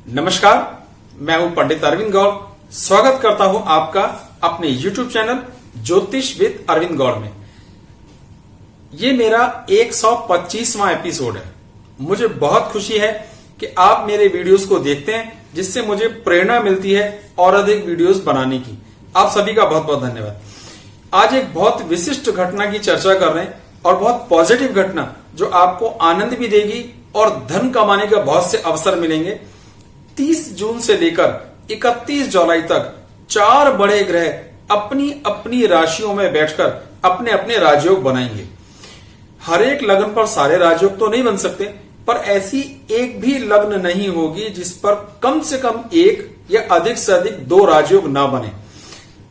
नमस्कार, मैं हूं पंडित अरविंद गौड़। स्वागत करता हूं आपका अपने YouTube चैनल ज्योतिष विद अरविंद गौड़ में। ये मेरा 125वां एपिसोड है। मुझे बहुत खुशी है कि आप मेरे वीडियोस को देखते हैं, जिससे मुझे प्रेरणा मिलती है और अधिक वीडियोस बनाने की। आप सभी का बहुत बहुत धन्यवाद। आज एक बहुत विशिष्ट घटना की चर्चा कर रहे हैं और बहुत पॉजिटिव घटना जो आपको आनंद भी देगी और धन कमाने के बहुत से अवसर मिलेंगे। 30 जून से लेकर 31 जुलाई तक 4 बड़े ग्रह अपनी अपनी राशियों में बैठकर अपने अपने राजयोग बनाएंगे। हर एक लग्न पर सारे राजयोग तो नहीं बन सकते, पर ऐसी एक भी लग्न नहीं होगी जिस पर कम से कम एक या अधिक से अधिक 2 राजयोग ना बने।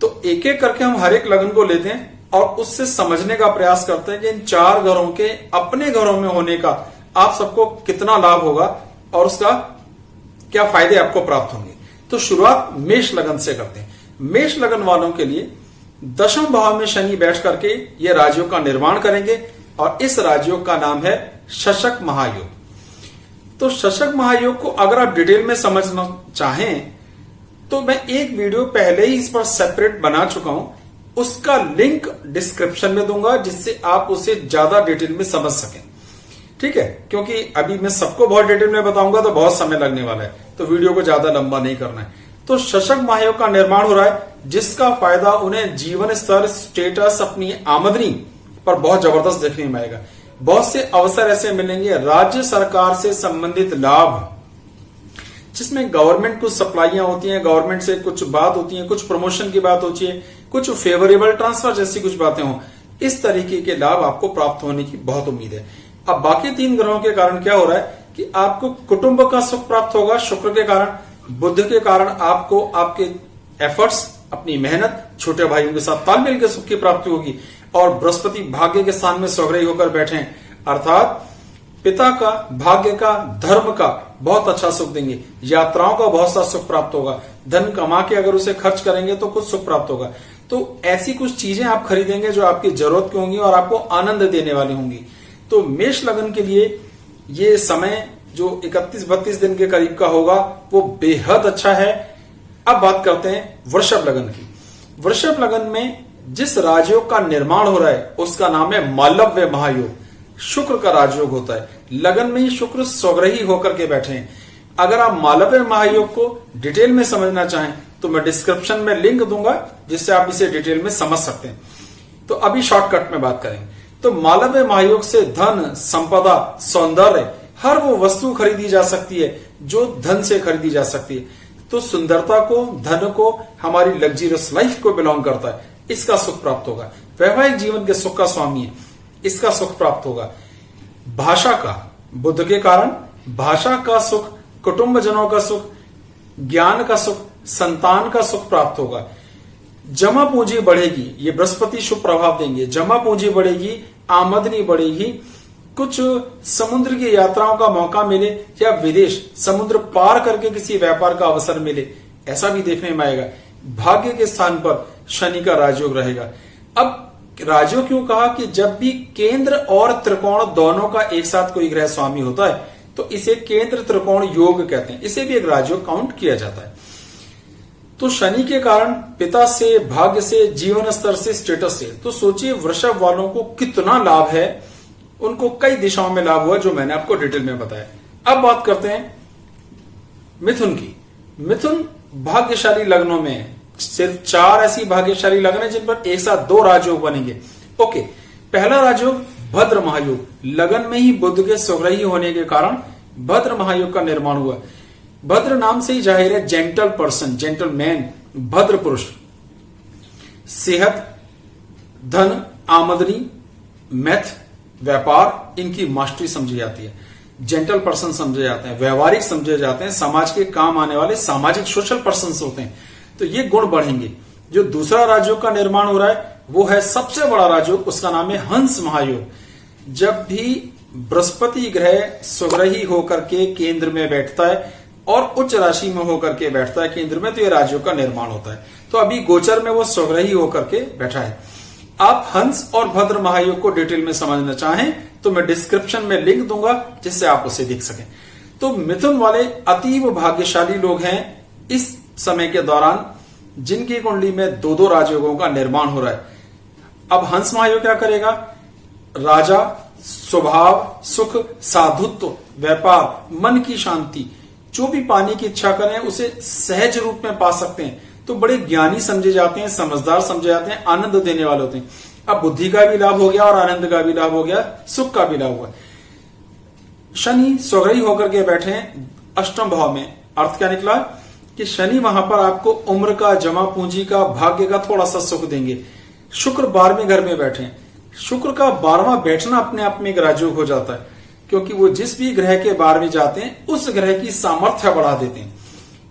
तो एक एक करके हम हर एक लग्न को लेते हैं और उससे समझने का प्रयास करते हैं कि इन 4 घरों के अपने घरों में होने का आप सबको कितना लाभ होगा और उसका क्या फायदे आपको प्राप्त होंगे। तो शुरुआत मेष लगन से करते हैं। मेष लगन वालों के लिए 10वें भाव में शनि बैठ करके ये राजयोग का निर्माण करेंगे और इस राजयोग का नाम है शशक महायोग। तो शशक महायोग को अगर आप डिटेल में समझना चाहें तो मैं एक वीडियो पहले ही इस पर सेपरेट बना चुका हूं, उसका लिंक डिस्क्रिप्शन में दूंगा, जिससे आप उसे ज्यादा डिटेल में समझ सकें। ठीक है, क्योंकि अभी मैं सबको बहुत डिटेल में बताऊंगा तो बहुत समय लगने वाला है, तो वीडियो को ज्यादा लंबा नहीं करना है। तो शशक महायोग का निर्माण हो रहा है, जिसका फायदा उन्हें जीवन स्तर, स्टेटस, अपनी आमदनी पर बहुत जबरदस्त देखने में आएगा। बहुत से अवसर ऐसे मिलेंगे, राज्य सरकार से संबंधित लाभ, जिसमें गवर्नमेंट कुछ सप्लाइयां होती हैं, गवर्नमेंट से कुछ बात होती है, कुछ प्रमोशन की बात होती है, कुछ फेवरेबल ट्रांसफर जैसी कुछ बातें हों, इस तरीके के लाभ आपको प्राप्त होने की बहुत उम्मीद है। अब बाकी 3 ग्रहों के कारण क्या हो रहा है कि आपको कुटुंब का सुख प्राप्त होगा शुक्र के कारण, बुध के कारण आपको आपके एफर्ट्स, अपनी मेहनत, छोटे भाइयों के साथ तालमेल के सुख की प्राप्ति होगी, और बृहस्पति भाग्य के स्थान में स्वग्रही होकर बैठे हैं, अर्थात पिता का, भाग्य का, धर्म का बहुत अच्छा सुख देंगे। यात्राओं का बहुत सा सुख प्राप्त होगा। धन कमा के अगर उसे खर्च करेंगे तो कुछ सुख प्राप्त होगा। तो ऐसी कुछ चीजें आप खरीदेंगे जो आपकी जरूरत की होंगी और आपको आनंद देने वाली होंगी। तो मेष लगन के लिए ये समय जो 31-32 दिन के करीब का होगा वो बेहद अच्छा है। अब बात करते हैं वृषभ लगन की। वृषभ लगन में जिस राजयोग का निर्माण हो रहा है उसका नाम है मालव्य महायोग। शुक्र का राजयोग होता है। लगन में ही शुक्र स्वग्रही होकर के बैठे हैं। अगर आप मालव्य महायोग को डिटेल में समझना चाहें तो मैं डिस्क्रिप्शन में लिंक दूंगा, जिससे आप इसे डिटेल में समझ सकते हैं। तो अभी शॉर्टकट में बात करेंगे। तो मालव्य महायोग से धन, संपदा, सौंदर्य, हर वो वस्तु खरीदी जा सकती है जो धन से खरीदी जा सकती है। तो सुंदरता को, धन को, हमारी लग्जरियस लाइफ को बिलोंग करता है, इसका सुख प्राप्त होगा। वैवाहिक जीवन के सुख का स्वामी है, इसका सुख प्राप्त होगा। भाषा का, बुध के कारण भाषा का सुख, कुटुंबजनों का सुख, ज्ञान का सुख, संतान का सुख प्राप्त होगा। जमा पूंजी बढ़ेगी, ये बृहस्पति शुभ प्रभाव देंगे। जमा पूंजी बढ़ेगी, आमदनी बढ़ेगी, कुछ समुद्र की यात्राओं का मौका मिले या विदेश, समुद्र पार करके किसी व्यापार का अवसर मिले, ऐसा भी देखने में आएगा। भाग्य के स्थान पर शनि का राजयोग रहेगा। अब राजयोग क्यों कहा कि जब भी केंद्र और त्रिकोण दोनों का एक साथ कोई ग्रह स्वामी होता है तो इसे केंद्र त्रिकोण योग कहते हैं, इसे भी एक राजयोग काउंट किया जाता है। तो शनि के कारण पिता से, भाग्य से, जीवन स्तर से, स्टेटस से, तो सोचिए वृषभ वालों को कितना लाभ है। उनको कई दिशाओं में लाभ हुआ जो मैंने आपको डिटेल में बताया। अब बात करते हैं मिथुन की। मिथुन भाग्यशाली लग्नों में है। सिर्फ 4 ऐसी भाग्यशाली लग्न है जिन पर एक साथ 2 राजयोग बनेंगे। ओके, पहला राजयोग भद्र महायोग। लगन में ही बुध के स्वग्रही होने के कारण भद्र महायोग का निर्माण हुआ। भद्र नाम से ही जाहिर है जेंटल पर्सन, जेंटल मैन, भद्र पुरुष। सेहत, धन, आमदनी, मैथ, व्यापार, इनकी मास्टरी समझी जाती है। जेंटल पर्सन समझे जाते हैं, व्यवहारिक समझे जाते हैं, समाज के काम आने वाले सामाजिक सोशल पर्सन होते हैं। तो ये गुण बढ़ेंगे। जो दूसरा राजयोग का निर्माण हो रहा है वो है सबसे बड़ा राजयोग, उसका नाम है हंस महायोग। जब भी बृहस्पति ग्रह स्वग्रही होकर के केंद्र में बैठता है और उच्च राशि में होकर के बैठता है केंद्र में, तो ये राजयोग का निर्माण होता है। तो अभी गोचर में वो स्वग्रही होकर के बैठा है। आप हंस और भद्र महायोग को डिटेल में समझना चाहें तो मैं डिस्क्रिप्शन में लिंक दूंगा, जिससे आप उसे देख सकें। तो मिथुन वाले अतीव भाग्यशाली लोग हैं इस समय के दौरान, जिनकी कुंडली में दो दो राजयोगों का निर्माण हो रहा है। अब हंस महायोग क्या करेगा? राजा, स्वभाव, सुख, साधुत्व, व्यापार, मन की शांति, जो भी पाने की इच्छा करें उसे सहज रूप में पा सकते हैं। तो बड़े ज्ञानी समझे जाते हैं, समझदार समझे जाते हैं, आनंद देने वाले होते हैं। अब बुद्धि का भी लाभ हो गया और आनंद का भी लाभ हो गया, सुख का भी लाभ हुआ। शनि स्वग्रही होकर के बैठे हैं अष्टम भाव में। अर्थ क्या निकला कि शनि वहां पर आपको उम्र का, जमा पूंजी का, भाग्य का थोड़ा सा सुख देंगे। शुक्र 12वें घर में बैठे हैं। शुक्र का 12वां बैठना अपने आप में एक राजयोग हो जाता है, क्योंकि वो जिस भी ग्रह के 12वें जाते हैं उस ग्रह की सामर्थ्य बढ़ा देते हैं।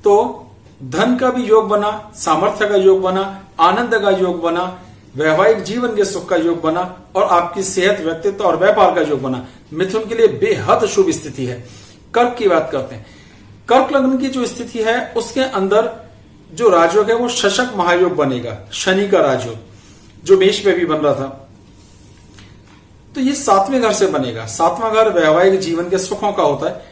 तो धन का भी योग बना, सामर्थ्य का योग बना, आनंद का योग बना, वैवाहिक जीवन के सुख का योग बना और आपकी सेहत, व्यक्तित्व और व्यापार का योग बना। मिथुन के लिए बेहद शुभ स्थिति है। कर्क की बात करते हैं। कर्क लग्न की जो स्थिति है उसके अंदर जो राजयोग है वो शशक महायोग बनेगा, शनि का राजयोग, जो मेष में भी बन रहा था। तो ये 7वें घर से बनेगा। 7वां घर वैवाहिक जीवन के सुखों का होता है,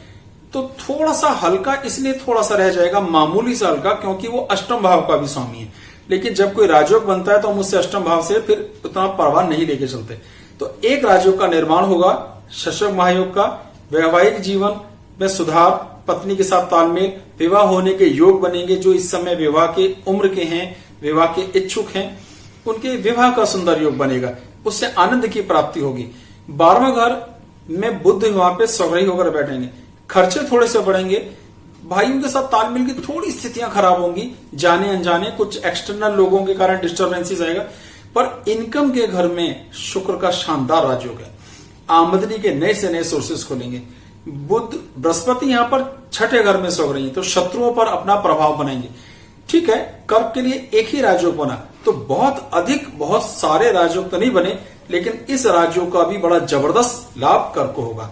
तो थोड़ा सा हल्का, इसलिए थोड़ा सा रह जाएगा, मामूली सा हल्का, क्योंकि वो अष्टम भाव का भी स्वामी है। लेकिन जब कोई राजयोग बनता है तो हम उससे अष्टम भाव से फिर उतना प्रभाव नहीं लेके चलते। तो एक राजयोग का निर्माण होगा, शशक महायोग का। वैवाहिक जीवन में सुधार, पत्नी के साथ तालमेल, विवाह होने के योग बनेंगे। जो इस समय विवाह के उम्र के हैं, विवाह के इच्छुक हैं, उनके विवाह का सुंदर योग बनेगा, उससे आनंद की प्राप्ति होगी। 12वां घर में बुध वहां पे स्वग्रही होकर बैठेंगे। खर्चे थोड़े से बढ़ेंगे, भाइयों के साथ तालमेल की थोड़ी स्थितियां खराब होंगी, जाने अनजाने कुछ एक्सटर्नल लोगों के कारण डिस्टर्बेंसेस आएगा। पर इनकम के घर में शुक्र का शानदार राजयोग है। आमदनी के नए से नए सोर्सेस खोलेंगे। बुध, बृहस्पति यहां पर 6ठे घर में सो रही है, तो शत्रुओं पर अपना प्रभाव बनाएंगे। ठीक है, कर्क के लिए एक ही राजयोग बना, तो बहुत अधिक, बहुत सारे राजयोग तो नहीं बने, लेकिन इस राजयोग का भी बड़ा जबरदस्त लाभ कर्क को होगा।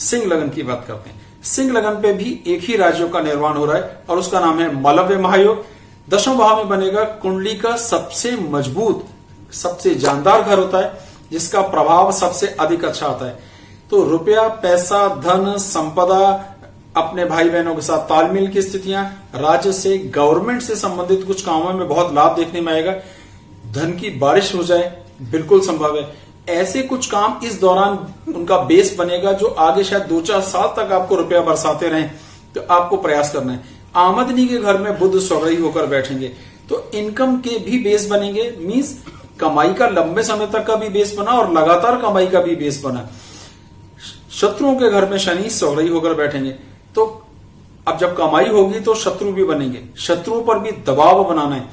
सिंह लगन की बात करते हैं। सिंह लगन पे भी एक ही राजयोग का निर्माण हो रहा है और उसका नाम है मलव्य महायोग। 10वें भाव में बनेगा। कुंडली का सबसे मजबूत, सबसे जानदार घर होता है, जिसका प्रभाव सबसे अधिक अच्छा आता है। तो रुपया, पैसा, धन, संपदा, अपने भाई बहनों के साथ तालमेल की स्थितियां, राज्य से, गवर्नमेंट से संबंधित कुछ कामों में बहुत लाभ देखने में आएगा। धन की बारिश हो जाए, बिल्कुल संभव है। ऐसे कुछ काम इस दौरान उनका बेस बनेगा, जो आगे शायद 2-4 साल तक आपको रुपया बरसाते रहें। तो आपको प्रयास करना है। आमदनी के घर में बुध स्वग्रही होकर बैठेंगे, तो इनकम के भी बेस बनेंगे। मींस कमाई का लंबे समय तक का भी बेस बना और लगातार कमाई का भी बेस बना। शत्रुओं के घर में शनि स्वग्रही होकर बैठेंगे, तो अब जब कमाई होगी तो शत्रु भी बनेंगे। शत्रुओं पर भी दबाव बनाना है,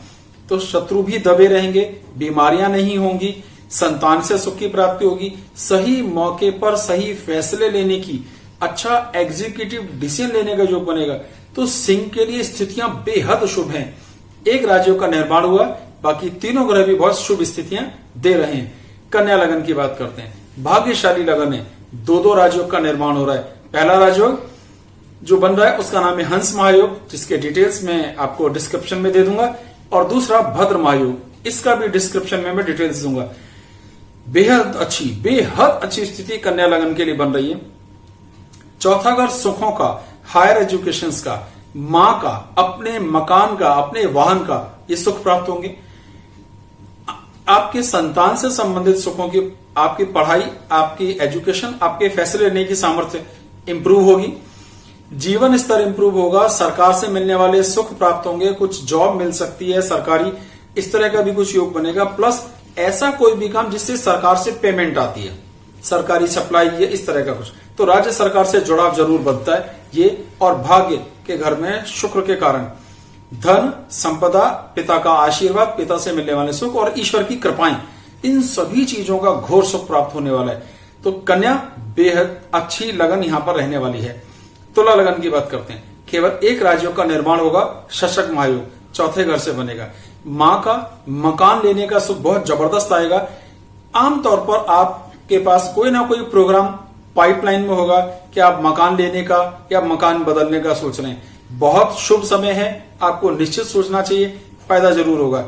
तो शत्रु भी दबे रहेंगे, बीमारियां नहीं होंगी, संतान से सुख की प्राप्ति होगी, सही मौके पर सही फैसले लेने की, अच्छा एग्जीक्यूटिव डिसीजन लेने का योग बनेगा। तो सिंह के लिए स्थितियां बेहद शुभ हैं। एक राजयोग का निर्माण हुआ, बाकी तीनों ग्रह भी बहुत शुभ स्थितियां दे रहे हैं। कन्या लगन की बात करते हैं। भाग्यशाली लगन है। 2-2 राजयोग का निर्माण हो रहा है। पहला राजयोग जो बन रहा है उसका नाम है हंस महायोग, जिसके डिटेल्स मैं आपको डिस्क्रिप्शन में दे दूंगा, और दूसरा भद्र महायोग, इसका भी डिस्क्रिप्शन में मैं डिटेल्स दूंगा। बेहद अच्छी स्थिति कन्या लगन के लिए बन रही है। चौथा घर सुखों का, हायर एजुकेशन का, मां का, अपने मकान का, अपने वाहन का, ये सुख प्राप्त होंगे। आपके संतान से संबंधित सुखों की, आपकी पढ़ाई, आपकी एजुकेशन, आपके फैसले लेने की सामर्थ्य इंप्रूव होगी। जीवन स्तर इंप्रूव होगा। सरकार से मिलने वाले सुख प्राप्त होंगे। कुछ जॉब मिल सकती है सरकारी, इस तरह का भी कुछ योग बनेगा। प्लस ऐसा कोई भी काम जिससे सरकार से पेमेंट आती है, सरकारी सप्लाई, ये इस तरह का कुछ, तो राज्य सरकार से जुड़ाव जरूर बनता है ये। और भाग्य के घर में शुक्र के कारण धन, संपदा, पिता का आशीर्वाद, पिता से मिलने वाले सुख और ईश्वर की कृपाएं, इन सभी चीजों का घोर सुख प्राप्त होने वाला है। तो कन्या बेहद अच्छी लगन यहां पर रहने वाली है। तुला लगन की बात करते हैं। केवल एक राजयोग का निर्माण होगा, शशक महायोग, चौथे घर से बनेगा। मां का मकान लेने का सुख बहुत जबरदस्त आएगा। आमतौर पर आपके पास कोई ना कोई प्रोग्राम पाइपलाइन में होगा कि आप मकान लेने का या मकान बदलने का सोच रहे हैं। बहुत शुभ समय है, आपको निश्चित सोचना चाहिए, फायदा जरूर होगा।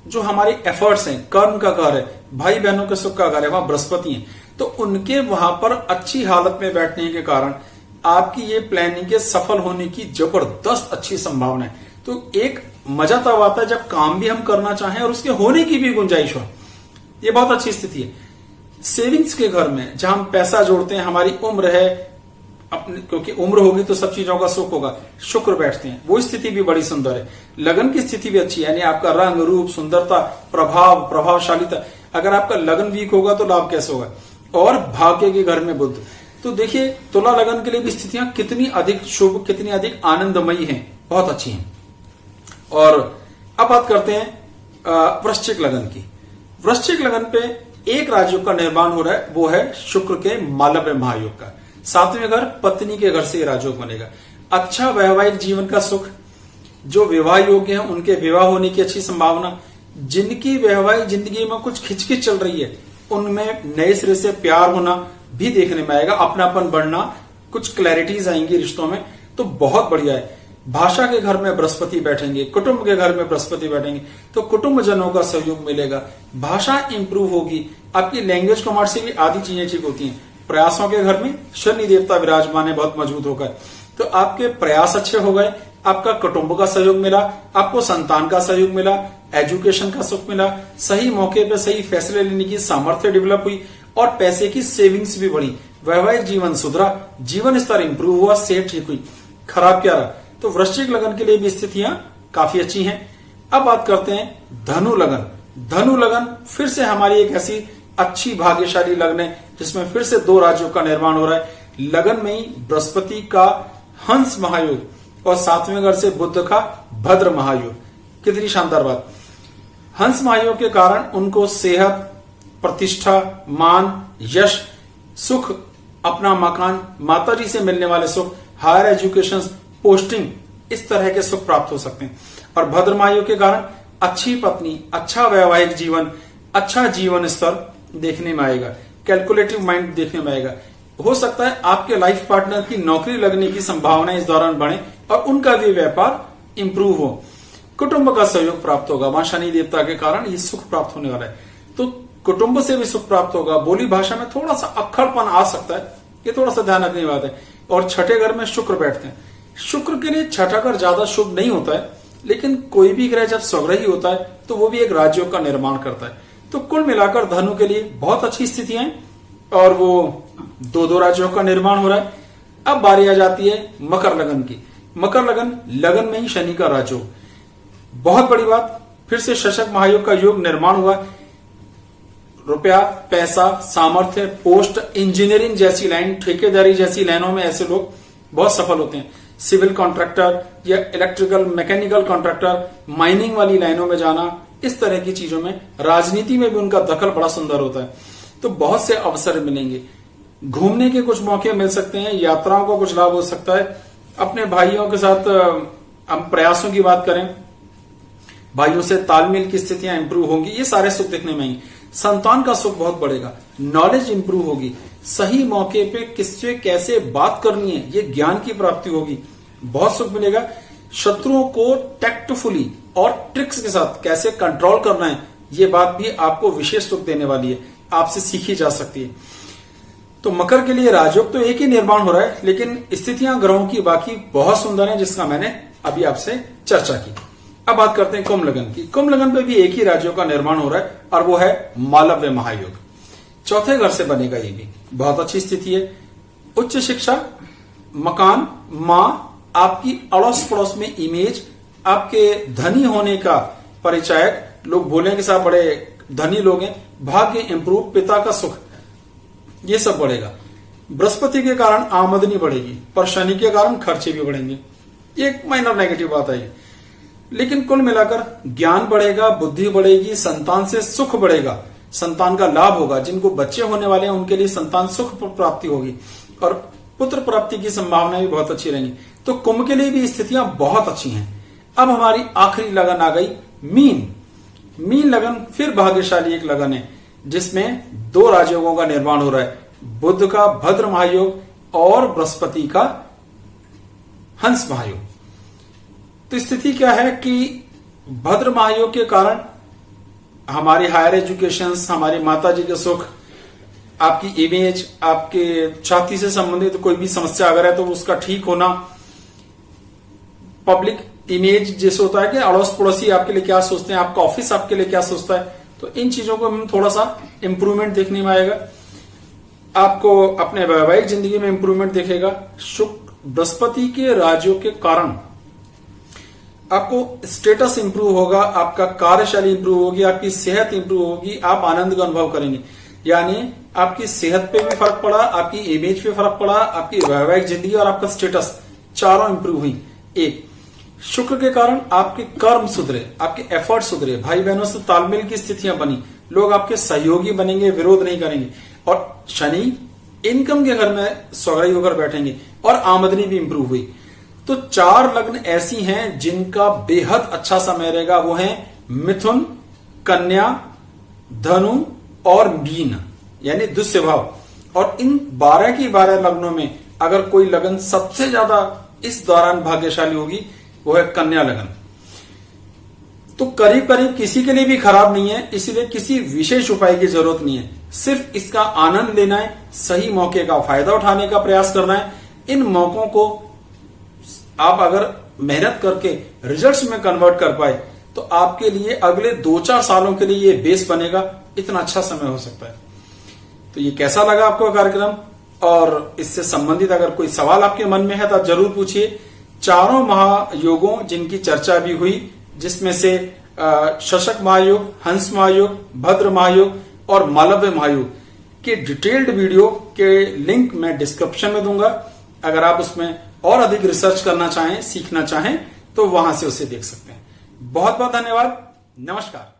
जो हमारे एफर्ट्स हैं, कर्म का घर है, भाई बहनों के सुख का घर है, वहां बृहस्पति है, तो उनके वहां पर अच्छी हालत में बैठने के कारण आपकी ये प्लानिंग के सफल होने की जबरदस्त अच्छी संभावना है। तो एक मजा तब आता है जब काम भी हम करना चाहें और उसके होने की भी गुंजाइश हो। ये बहुत अच्छी स्थिति है। सेविंग्स के घर में जहां हम पैसा जोड़ते हैं, हमारी उम्र है अपने, क्योंकि उम्र होगी तो सब चीजों का सुख होगा, शुक्र बैठते हैं, वो स्थिति भी बड़ी सुंदर है। लगन की स्थिति भी अच्छी है, यानी आपका रंग रूप सुंदरता प्रभावशालीता। अगर आपका लगन वीक होगा तो लाभ कैसे होगा। और भाग्य के घर में बुध, तो देखिए तुला लगन के लिए भी स्थितियां कितनी अधिक शुभ, कितनी अधिक आनंदमयी हैं, बहुत अच्छी हैं। और अब बात करते हैं वृश्चिक लगन की। वृश्चिक लगन पे एक राजयोग का निर्माण हो रहा है, वो है शुक्र के मालव्य महायोग का। 7वें घर पत्नी के घर से राजयोग बनेगा। अच्छा वैवाहिक जीवन का सुख, जो विवाह योग्य हैं उनके विवाह होने की अच्छी संभावना, जिनकी वैवाहिक जिंदगी में कुछ खिचखिच चल रही है उनमें नए सिरे से प्यार होना भी देखने में आएगा, अपनापन बढ़ना, कुछ क्लैरिटीज आएंगी रिश्तों में, तो बहुत बढ़िया है। भाषा के घर में बृहस्पति बैठेंगे, कुटुंब के घर में बृहस्पति बैठेंगे तो कुटुंब जनों का सहयोग मिलेगा, भाषा इंप्रूव होगी, आपकी लैंग्वेज कमांड से भी आदि चीजें ठीक होती हैं। प्रयासों के घर में शनि देवता विराजमान है, बहुत मजबूत होकर, तो आपके प्रयास अच्छे हो गए, आपका कुटुंब का सहयोग मिला, आपको संतान का सहयोग मिला, एजुकेशन का सुख मिला, सही मौके पे सही फैसले लेने की सामर्थ्य डेवलप हुई और पैसे की सेविंग्स भी बढ़ी, वैवाहिक जीवन सुधरा, जीवन स्तर इंप्रूव हुआ, सेहत ठीक हुई। खराब क्या रहा, तो वृश्चिक लगन के लिए भी स्थितियां काफी अच्छी हैं। अब बात करते हैं धनु लगन। धनु लगन फिर से हमारी एक ऐसी अच्छी भाग्यशाली लगन है जिसमें फिर से 2 राज्यों का निर्माण हो रहा है। लगन में ही बृहस्पति का हंस महायोग और 7वें घर से बुध का भद्र महायोग। कितनी शानदार बात। हंस महायोग के कारण उनको सेहत, प्रतिष्ठा, मान, यश, सुख, अपना मकान, माताजी से मिलने वाले सुख, हायर एजुकेशन, पोस्टिंग, इस तरह के सुख प्राप्त हो सकते हैं। और भद्र महायोग के कारण अच्छी पत्नी, अच्छा वैवाहिक जीवन, अच्छा जीवन स्तर देखने में आएगा, कैलकुलेटिव माइंड देखने में आएगा। हो सकता है आपके लाइफ पार्टनर की नौकरी लगने की संभावना इस दौरान बढ़े और उनका भी व्यापार इंप्रूव हो। कुटुंब का सहयोग प्राप्त होगा, वहां शनि देवता के कारण ये सुख प्राप्त होने वाला है, तो कुटुंब से भी सुख प्राप्त होगा। बोली भाषा में थोड़ा सा अक्खड़पन आ सकता है, ये थोड़ा सा ध्यान रखने की बात है। और छठे घर में शुक्र बैठते हैं। शुक्र के लिए छठा घर ज्यादा शुभ नहीं होता है, लेकिन कोई भी ग्रह जब स्वग्रही होता है तो वो भी एक राजयोग का निर्माण करता है। तो कुल मिलाकर धनु के लिए बहुत अच्छी स्थितियां हैं और वो 2 राज्यों का निर्माण हो रहा है। अब बारी आ जाती है मकर लगन की। मकर लगन में ही शनि का राजयोग, बहुत बड़ी बात। फिर से शशक महायोग का योग निर्माण हुआ। रुपया, पैसा, सामर्थ्य, पोस्ट, इंजीनियरिंग जैसी लाइन, ठेकेदारी जैसी लाइनों में ऐसे लोग बहुत सफल होते हैं। सिविल कॉन्ट्रैक्टर या इलेक्ट्रिकल मैकेनिकल कॉन्ट्रैक्टर, माइनिंग वाली लाइनों में जाना, इस तरह की चीजों में, राजनीति में भी उनका दखल बड़ा सुंदर होता है। तो बहुत से अवसर मिलेंगे, घूमने के कुछ मौके मिल सकते हैं, यात्राओं का कुछ लाभ हो सकता है। अपने भाइयों के साथ हम प्रयासों की बात करें, भाइयों से तालमेल की स्थितियां इंप्रूव होंगी, ये सारे सुख देखने में आएंगे। संतान का सुख बहुत बढ़ेगा, नॉलेज इंप्रूव होगी, सही मौके पे किससे कैसे बात करनी है ये ज्ञान की प्राप्ति होगी, बहुत सुख मिलेगा। शत्रुओं को टैक्टफुली और ट्रिक्स के साथ कैसे कंट्रोल करना है ये बात भी आपको विशेष सुख देने वाली है, आपसे सीखी जा सकती है। तो मकर के लिए राजयोग तो एक ही निर्माण हो रहा है, लेकिन स्थितियां ग्रहों की बाकी बहुत सुंदर है, जिसका मैंने अभी आपसे चर्चा की। अब बात करते हैं कुंभ लगन की। कुंभ लगन पे भी एक ही राज्यों का निर्माण हो रहा है और वो है मालव्य महायोग। चौथे घर से बनेगा, ये भी बहुत अच्छी स्थिति है। उच्च शिक्षा, मकान, मां, आपकी अड़ोस पड़ोस में इमेज, आपके धनी होने का परिचायक, लोग बोलेंगे साहब बड़े धनी लोग हैं, भाग्य इंप्रूव, पिता का सुख, ये सब बढ़ेगा। बृहस्पति के कारण आमदनी बढ़ेगी पर शनि के कारण खर्चे भी बढ़ेंगे, एक माइनर नेगेटिव बात है। लेकिन कुल मिलाकर ज्ञान बढ़ेगा, बुद्धि बढ़ेगी, संतान से सुख बढ़ेगा, संतान का लाभ होगा। जिनको बच्चे होने वाले हैं उनके लिए संतान सुख प्राप्ति होगी और पुत्र प्राप्ति की संभावना भी बहुत अच्छी रहेंगी। तो कुंभ के लिए भी स्थितियां बहुत अच्छी हैं। अब हमारी आखिरी लगन आ गई मीन। मीन लगन फिर भाग्यशाली एक लगन है जिसमें 2 राजयोगों का निर्माण हो रहा है, बुध का भद्र महायोग और बृहस्पति का हंस महायोग। तो स्थिति क्या है कि भद्र महायोग के कारण हमारी हायर एजुकेशन, हमारी माता जी के सुख, आपकी इमेज, आपके छाती से संबंधित कोई भी समस्या अगर है तो उसका ठीक होना, पब्लिक इमेज जैसे होता है कि अड़ोस पड़ोसी आपके लिए क्या सोचते हैं, आपका ऑफिस आपके लिए क्या सोचता है, तो इन चीजों को हम थोड़ा सा इंप्रूवमेंट देखने में आएगा। आपको अपने वैवाहिक जिंदगी में इंप्रूवमेंट दिखेगा। शुक्र बृहस्पति के राज्यों के कारण आपको स्टेटस इंप्रूव होगा, आपका कार्यशैली इंप्रूव होगी, आपकी सेहत इंप्रूव होगी, आप आनंद का अनुभव करेंगे। यानी आपकी सेहत पे भी फर्क पड़ा, आपकी इमेज पे फर्क पड़ा, आपकी वैवाहिक जिंदगी और आपका स्टेटस चारों इंप्रूव हुई। एक शुक्र के कारण आपके कर्म सुधरे, आपके एफर्ट सुधरे, भाई बहनों से तालमेल की स्थितियां बनी, लोग आपके सहयोगी बनेंगे, विरोध नहीं करेंगे। और शनि इनकम के घर में सौगई होकर बैठेंगे और आमदनी भी इंप्रूव हुई। तो 4 लग्न ऐसी हैं जिनका बेहद अच्छा समय रहेगा। वो हैं मिथुन, कन्या, धनु और मीन, यानी दुष्य भाव। और इन 12 की 12 लग्नों में अगर कोई लगन सबसे ज्यादा इस दौरान भाग्यशाली होगी वो है कन्या लगन। तो करीब करीब किसी के लिए भी खराब नहीं है, इसलिए किसी विशेष उपाय की जरूरत नहीं है, सिर्फ इसका आनंद लेना है, सही मौके का फायदा उठाने का प्रयास करना है। इन मौकों को आप अगर मेहनत करके रिजल्ट्स में कन्वर्ट कर पाए तो आपके लिए अगले 2-4 सालों के लिए ये बेस बनेगा, इतना अच्छा समय हो सकता है। तो ये कैसा लगा आपको कार्यक्रम, और इससे संबंधित अगर कोई सवाल आपके मन में है तो आप जरूर पूछिए। चारों महायोगों जिनकी चर्चा भी हुई, जिसमें से शशक महायोग, हंस महायोग, भद्र महायोग और मालव्य महायोग के डिटेल्ड वीडियो के लिंक मैं डिस्क्रिप्शन में दूंगा। अगर आप उसमें और अधिक रिसर्च करना चाहें, सीखना चाहें तो वहां से उसे देख सकते हैं। बहुत बहुत धन्यवाद। नमस्कार।